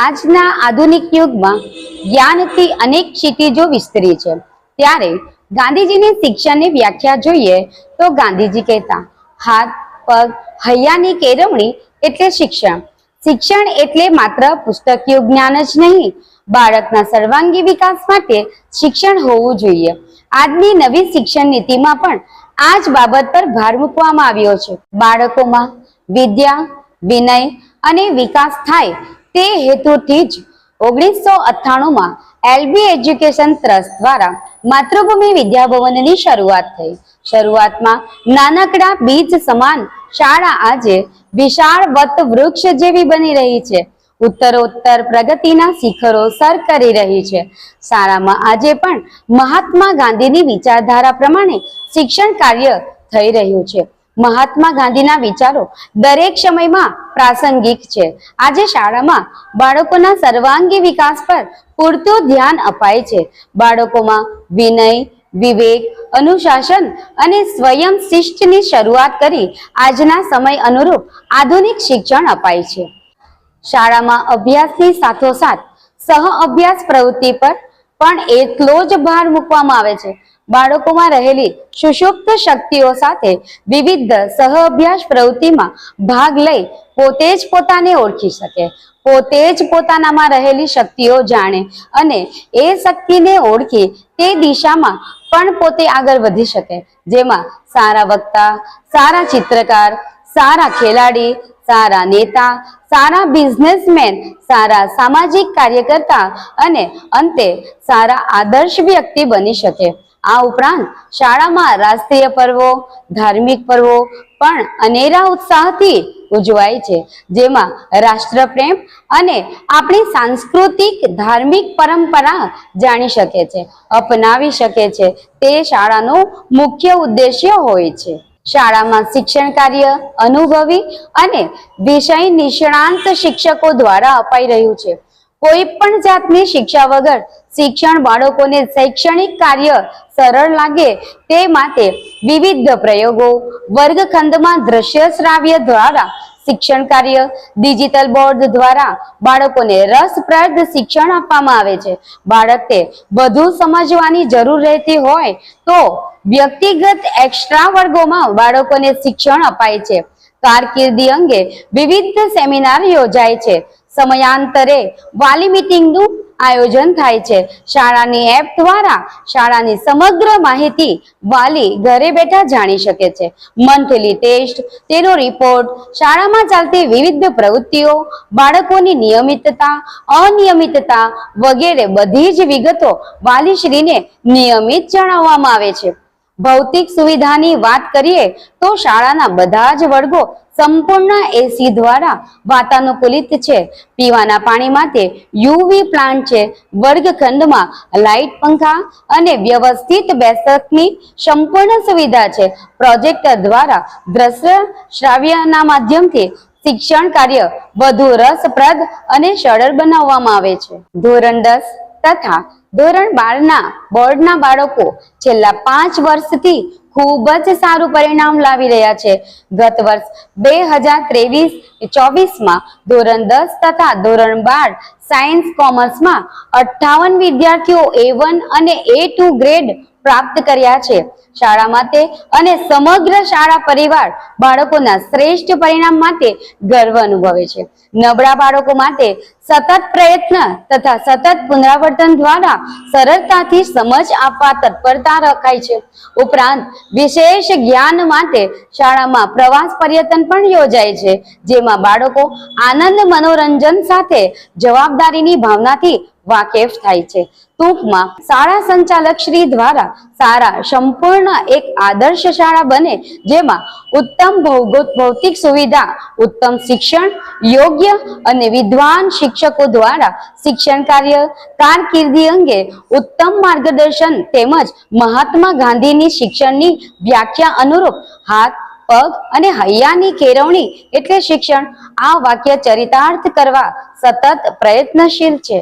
આજના આધુનિક યુગમાં જ્ઞાનથી અનેક ક્ષિતિજો વિસ્તરી છે, ત્યારે ગાંધીજીની શિક્ષણની વ્યાખ્યા જોઈએ તો ગાંધીજી કહેતા હાથ પગ હૈયાની કેળવણી એટલે શિક્ષણ. શિક્ષણ એટલે માત્ર પુસ્તકીય જ્ઞાન જ નહીં, બાળકના સર્વાંગી વિકાસ માટે શિક્ષણ હોવું જોઈએ. આજની નવી શિક્ષણ નીતિમાં પણ આ જ બાબત પર ભાર મૂકવામાં આવ્યો છે. બાળકોમાં વિદ્યા, વિનય અને વિકાસ થાય તે હેતુથી જ 1998માં એલબી એજ્યુકેશન ટ્રસ્ટ દ્વારા માતૃભૂમિ વિદ્યાભવનની શરૂઆત થઈ. શરૂઆતમાં નાનકડા બીજ સમાન શાળા આજે વિશાળ વટ વૃક્ષ જેવી બની રહી છે, ઉત્તરોત્તર પ્રગતિના શિખરો સર કરી રહી છે. શાળામાં આજે પણ મહાત્મા ગાંધીની વિચારધારા પ્રમાણે શિક્ષણ કાર્ય થઈ રહ્યું છે. મહાત્મા ગાંધીના વિચારો દરેક સમયમાં પ્રાસંગિક છે. આજે શાળામાં બાળકોના સર્વાંગી વિકાસ પર પૂરતું ધ્યાન અપાય છે. બાળકોમાં વિનય, વિવેક, અનુશાસન અને સ્વયં શિસ્તની શરૂઆત કરી આજના સમય અનુરૂપ આધુનિક શિક્ષણ અપાય છે. શાળામાં અભ્યાસની સાથોસાથ સહ અભ્યાસ પ્રવૃત્તિ પર પણ એટલો જ ભાર મૂકવામાં આવે છે. બાળકોમાં રહેલી સુષુપ્ત શક્તિઓ સાથે વિવિધ સહ અભ્યાસ પ્રવૃત્તિમાં ભાગ લઈ પોતે જ પોતાને ઓળખી શકે, પોતે જ પોતાનામાં રહેલી શક્તિઓ જાણે અને એ શક્તિને ઓળખી તે દિશામાં પણ પોતે આગળ વધી શકે, જેમાં સારા વક્તા, સારા ચિત્રકાર, સારા ખેલાડી, સારા નેતા, સારા બિઝનેસમેન, સારા સામાજિક કાર્યકર્તા અને અંતે સારા આદર્શ વ્યક્તિ બની શકે. આ ઉપરાંત શાળામાં રાષ્ટ્રીય પર્વો, ધાર્મિક પર્વો પણ અનેરા ઉત્સાહથી ઉજવાય છે, જેમાં રાષ્ટ્રપ્રેમ અને આપણી સાંસ્કૃતિક ધાર્મિક પરંપરા જાણી શકે છે, અપનાવી શકે છે, તે શાળાનો મુખ્ય ઉદ્દેશ્ય હોય છે. શાળામાં શિક્ષણ કાર્ય અનુભવી અને વિષય નિષ્ણાંત શિક્ષકો દ્વારા અપાઈ રહ્યું છે. કોઈ પણ જાતની શિક્ષા વગર શિક્ષણ બાળકોને શૈક્ષણિક કાર્ય સરળ લાગે તે માટે વિવિધ પ્રયોગો, વર્ગખંડમાં દ્રશ્ય શ્રાવ્ય દ્વારા શિક્ષણ કાર્ય, ડિજિટલ બોર્ડ દ્વારા બાળકોને રસપ્રદ શિક્ષણ આપવામાં આવે છે. બાળકને વધુ સમજવાની જરૂર રહેતી હોય તો વ્યક્તિગત એક્સ્ટ્રા વર્ગોમાં બાળકોને શિક્ષણ અપાય છે. કારકિર્દી અંગે વિવિધ સેમિનાર યોજાય છે. સમયાંતરે વાલી મીટિંગનું આયોજન થાય છે. શાળાની એપ દ્વારા શાળાની સમગ્ર માહિતી વાલી ઘરે બેઠા જાણી શકે છે. મંથલી ટેસ્ટ, તેનો રિપોર્ટ, શાળામાં ચાલતી વિવિધ પ્રવૃત્તિઓ, બાળકોની નિયમિતતા, અનિયમિતતા વગેરે બધી જ વિગતો વાલીશ્રીને નિયમિત જણાવવામાં આવે છે. ભૌતિક સુવિધાની વાત કરીએ તો શાળાના બધા જ વર્ગો સંપૂર્ણ એસી દ્વારા વાતાનુકૂલિત છે. પીવાના પાણી માટે યુવી પ્લાન્ટ છે. વર્ગખંડમાં લાઇટ, પંખા અને વ્યવસ્થિત બેઠકની સંપૂર્ણ સુવિધા છે. પ્રોજેક્ટર દ્વારા દ્રશ્ય શ્રાવ્યના માધ્યમથી શિક્ષણ કાર્ય વધુ રસપ્રદ અને સરળ બનાવવામાં આવે છે. ધોરણ 10 તથા ધોરણ 12ના બોર્ડના બાળકો છેલ્લા 5 વર્ષથી ખૂબ જ સારું પરિણામ લાવી રહ્યા છે. ગત વર્ષ 2023-24માં ધોરણ 10 તથા ધોરણ 12 સાયન્સ કોમર્સમાં 58 વિદ્યાર્થીઓ A1 અને A2 ગ્રેડ પ્રાપ્ત કર્યા છે. શાળા માટે અને સમગ્ર શાળા પરિવાર બાળકોના શ્રેષ્ઠ પરિણામ માટે ગર્વ અનુભવે છે. નબળા બાળકો માટે સતત પ્રયત્ન તથા સતત પુનરાવર્તન દ્વારા સરળતાથી સમજ આપવા તત્પરતા રખાય છે. ઉપરાંત વિશેષ જ્ઞાન માટે શાળામાં પ્રવાસ પર્યટન પણ યોજાય છે, જેમાં બાળકો આનંદ મનોરંજન સાથે જવાબદારીની ભાવનાથી વાકેફ થાય છે. ટૂંકમાં શાળા સંચાલક શ્રી દ્વારા સારા સંપૂર્ણ એક આદર્શ શાળા બને, જેમાં ઉત્તમ ભૌતિક સુવિધા, ઉત્તમ શિક્ષણ, યોગ્ય અને વિદ્વાન શિક્ષકો દ્વારા શિક્ષણ કાર્ય, કારકિર્દી અંગે ઉત્તમ માર્ગદર્શન તેમજ મહાત્મા ગાંધીની શિક્ષણની વ્યાખ્યા અનુરૂપ હાથ, પગ અને હૈયાની કેળવણી એટલે શિક્ષણ, આ વાક્ય ચરિતાર્થ કરવા સતત પ્રયત્નશીલ છે.